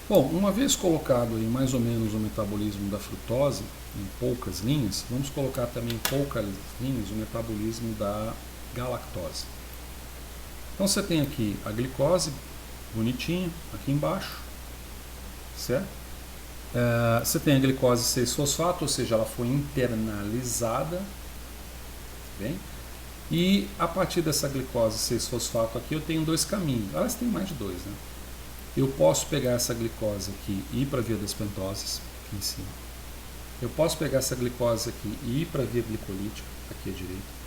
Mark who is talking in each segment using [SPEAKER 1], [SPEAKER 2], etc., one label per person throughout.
[SPEAKER 1] Bom, uma vez colocado aí mais ou menos o metabolismo da frutose em poucas linhas, vamos colocar também em poucas linhas o metabolismo da galactose. Então você tem aqui a glicose, bonitinha, aqui embaixo, certo? Você tem a glicose 6-fosfato, ou seja, ela foi internalizada, bem? E a partir dessa glicose 6-fosfato aqui eu tenho dois caminhos, aliás tem mais de dois, né? Eu posso pegar essa glicose aqui e ir para a via das pentoses, aqui em cima. Eu posso pegar essa glicose aqui e ir para a via glicolítica, aqui à direita.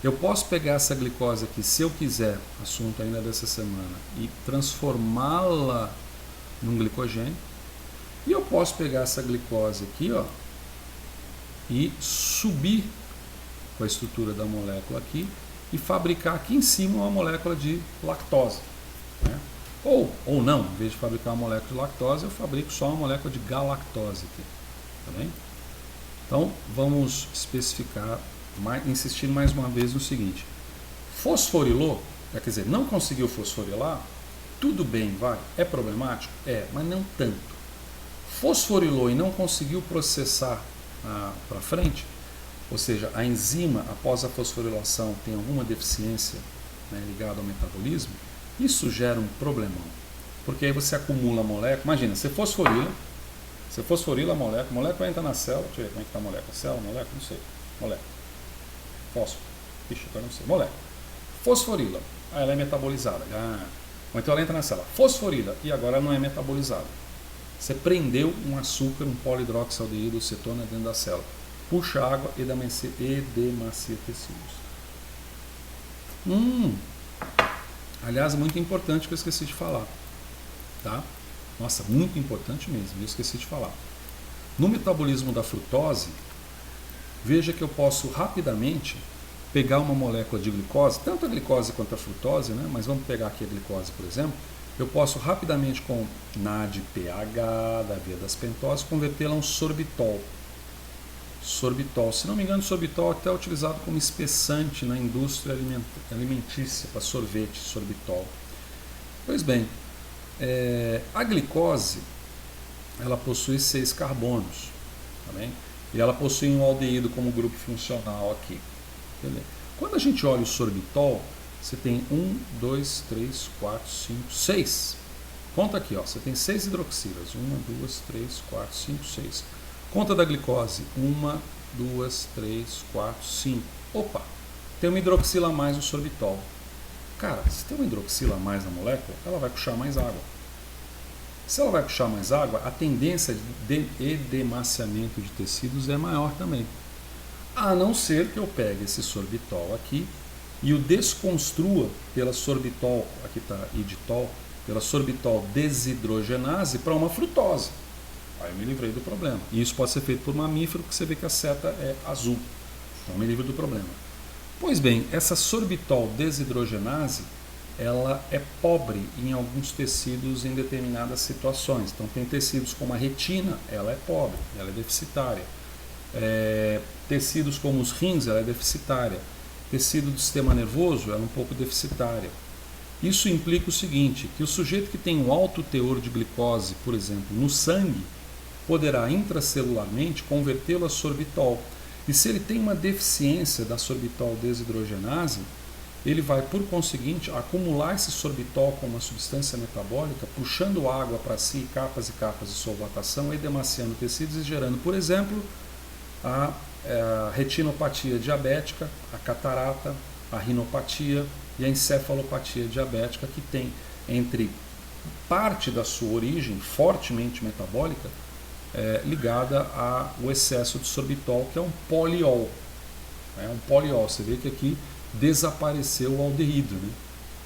[SPEAKER 1] Eu posso pegar essa glicose aqui, se eu quiser, assunto ainda dessa semana, e transformá-la num glicogênio. E eu posso pegar essa glicose aqui, ó, e subir com a estrutura da molécula aqui e fabricar aqui em cima uma molécula de lactose, né? Ou não, em vez de fabricar uma molécula de lactose, eu fabrico só uma molécula de galactose aqui, tá bem? Então, vamos especificar, insistir mais uma vez no seguinte: fosforilou, quer dizer, não conseguiu fosforilar, tudo bem, vai, é problemático? É, mas não tanto. Fosforilou e não conseguiu processar para frente, ou seja, a enzima, após a fosforilação, tem alguma deficiência, né, ligada ao metabolismo, isso gera um problemão, porque aí você acumula a molécula. Imagina, você fosforila a molécula entra na célula, deixa eu ver como é que está a molécula, célula, molécula, não sei, molécula, fósforo, ixi, agora não sei, molécula, fosforila, aí ela é metabolizada, ou então ela entra na célula, fosforila, e agora ela não é metabolizada. Você prendeu um açúcar, um polihidroxialdeído, cetona dentro da célula, puxa água e demacia tecidos. Aliás, muito importante que eu esqueci de falar, tá? Nossa, muito importante mesmo, eu esqueci de falar. No metabolismo da frutose, veja que eu posso rapidamente pegar uma molécula de glicose, tanto a glicose quanto a frutose, né? Mas vamos pegar aqui a glicose, por exemplo. Eu posso rapidamente, com NADPH, da via das pentoses, convertê-la a um sorbitol. Sorbitol, se não me engano, sorbitol é até utilizado como espessante na indústria alimentícia, para sorvete, sorbitol. Pois bem, a glicose, ela possui 6 carbonos, tá bem? E ela possui um aldeído como grupo funcional aqui. Entendeu? Quando a gente olha o sorbitol, você tem 1, 2, 3, 4, 5, 6. Conta aqui, ó, você tem 6 hidroxilas. 1, 2, 3, 4, 5, 6. Conta da glicose. 1, 2, 3, 4, 5. Opa, tem uma hidroxila a mais no sorbitol. Cara, se tem uma hidroxila a mais na molécula, ela vai puxar mais água. Se ela vai puxar mais água, a tendência de edemaciamento de tecidos é maior também. A não ser que eu pegue esse sorbitol aqui e o desconstrua pela sorbitol, aqui está iditol, pela sorbitol desidrogenase para uma frutose. Aí eu me livrei do problema. E isso pode ser feito por mamífero, porque você vê que a seta é azul. Então eu me livro do problema. Pois bem, essa sorbitol desidrogenase, ela é pobre em alguns tecidos em determinadas situações. Então tem tecidos como a retina, ela é pobre, ela é deficitária. Tecidos como os rins, ela é deficitária. Tecido do sistema nervoso, ela é um pouco deficitária. Isso implica o seguinte, que o sujeito que tem um alto teor de glicose, por exemplo, no sangue, poderá intracelularmente convertê-lo a sorbitol. E se ele tem uma deficiência da sorbitol desidrogenase, ele vai, por conseguinte, acumular esse sorbitol como uma substância metabólica, puxando água para si, capas e capas de solvatação, edemaciando tecidos e gerando, por exemplo, a retinopatia diabética, a catarata, a rinopatia e a encefalopatia diabética, que tem entre parte da sua origem fortemente metabólica ligada ao excesso de sorbitol, que é um poliol. É um poliol. Você vê que aqui desapareceu o aldeído, né?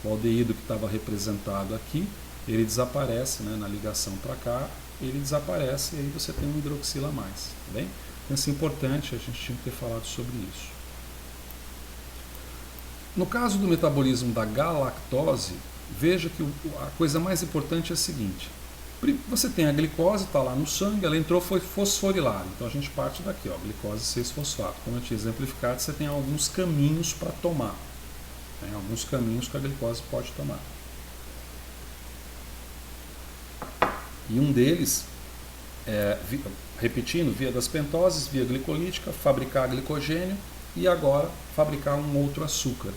[SPEAKER 1] O aldeído que estava representado aqui, ele desaparece, né? Na ligação para cá, ele desaparece e aí você tem um hidroxila a mais, tá bem? Então isso é importante, a gente tinha que ter falado sobre isso. No caso do metabolismo da galactose, veja que a coisa mais importante é a seguinte: você tem a glicose, está lá no sangue, ela entrou, foi fosforilada. Então a gente parte daqui, ó, glicose 6-fosfato. Como eu tinha exemplificado, você tem alguns caminhos para tomar. Tem alguns caminhos que a glicose pode tomar. E um deles repetindo, via das pentoses, via glicolítica, fabricar glicogênio e agora fabricar um outro açúcar.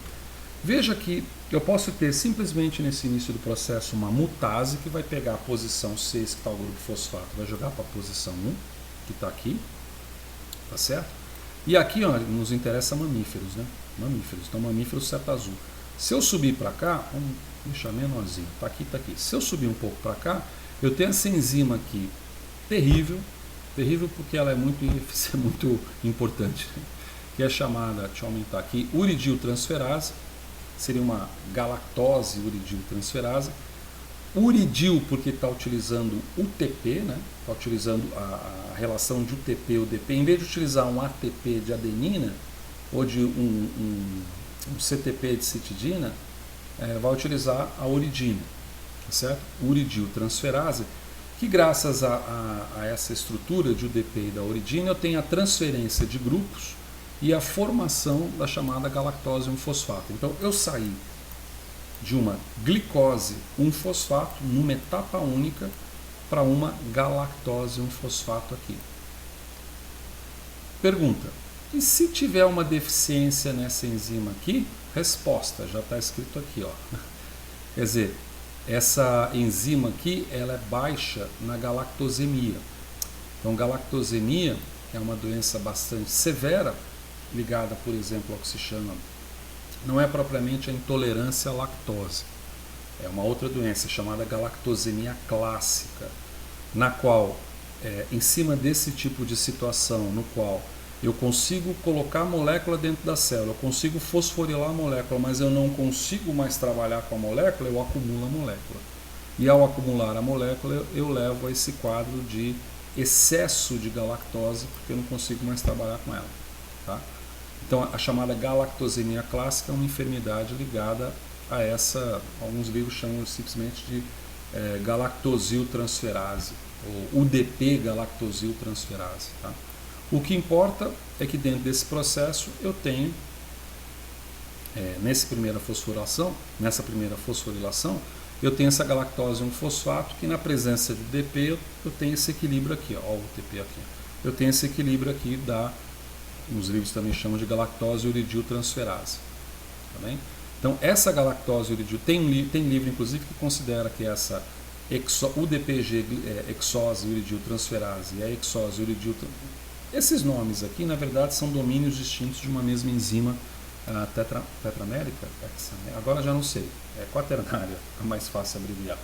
[SPEAKER 1] Veja que eu posso ter simplesmente nesse início do processo uma mutase que vai pegar a posição 6, que está o grupo fosfato, vai jogar para a posição 1, que está aqui, tá certo? E aqui, ó, nos interessa mamíferos, né? Mamíferos, então mamíferos seta azul. Se eu subir para cá, vamos deixar menorzinho, tá aqui, tá aqui. Se eu subir um pouco para cá, eu tenho essa enzima aqui, terrível porque ela é muito importante, né? Que é chamada, deixa eu aumentar aqui, uridiltransferase, seria uma galactose uridiltransferase. Uridil porque está utilizando UTP, né? Está utilizando a relação de UTP e UDP, em vez de utilizar um ATP de adenina ou de um CTP de citidina, vai utilizar a uridina, tá certo? Uridiltransferase, que graças a essa estrutura de UDP e da uridina eu tenho a transferência de grupos e a formação da chamada galactose 1-fosfato. Então eu saí de uma glicose 1-fosfato numa etapa única para uma galactose 1-fosfato aqui. Pergunta: e se tiver uma deficiência nessa enzima aqui? Resposta, já está escrito aqui, ó. Quer dizer, essa enzima aqui ela é baixa na galactosemia. Então, galactosemia é uma doença bastante severa, ligada, por exemplo, ao que se chama, não é propriamente a intolerância à lactose, é uma outra doença chamada galactosemia clássica, na qual, em cima desse tipo de situação, no qual eu consigo colocar a molécula dentro da célula, eu consigo fosforilar a molécula, mas eu não consigo mais trabalhar com a molécula, eu acumulo a molécula. E ao acumular a molécula, eu levo a esse quadro de excesso de galactose, porque eu não consigo mais trabalhar com ela. Tá? Então, a chamada galactosemia clássica é uma enfermidade ligada a essa, alguns livros chamam simplesmente de galactosiltransferase, ou UDP galactosiltransferase. Tá? O que importa é que dentro desse processo eu tenho, nessa primeira fosforilação, eu tenho essa galactose 1-fosfato, que na presença de UDP eu tenho esse equilíbrio aqui, ó, o UTP aqui. Eu tenho esse equilíbrio aqui nos livros também chamam de galactose uridiltransferase. Tá bem? Então essa galactose uridil, tem livro inclusive que considera que essa UDPG exose uridiltransferase e a exose uridiltransferase, esses nomes aqui, na verdade, são domínios distintos de uma mesma enzima tetramérica? Agora já não sei. É quaternária, é mais fácil abreviar.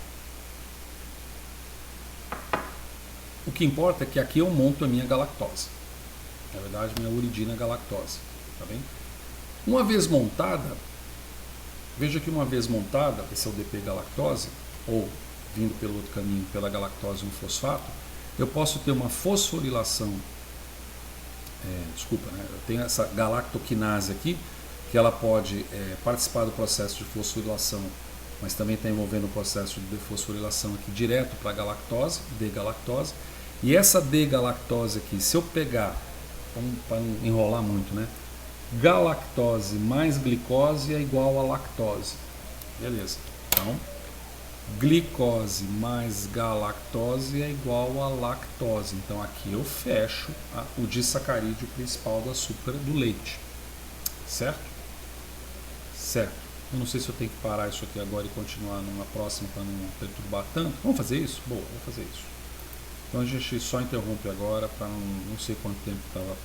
[SPEAKER 1] O que importa é que aqui eu monto a minha galactose. Na verdade, minha uridina galactose. Tá bem? Uma vez montada, veja que uma vez montada, esse é o DP galactose, ou vindo pelo outro caminho, pela galactose 1-fosfato, eu posso ter uma fosforilação. Eu tenho essa galactoquinase aqui, que ela pode participar do processo de fosforilação, mas também está envolvendo o processo de defosforilação aqui direto para a galactose, D-galactose. E essa D-galactose aqui, se eu pegar, para não enrolar muito, né? Galactose mais glicose é igual a lactose. Beleza. Então, glicose mais galactose é igual a lactose. Então aqui eu fecho o disacarídeo principal do açúcar do leite. Certo? Certo. Eu não sei se eu tenho que parar isso aqui agora e continuar numa próxima para não perturbar tanto. Vamos fazer isso? Boa, vou fazer isso. Então a gente só interrompe agora para não sei quanto tempo estava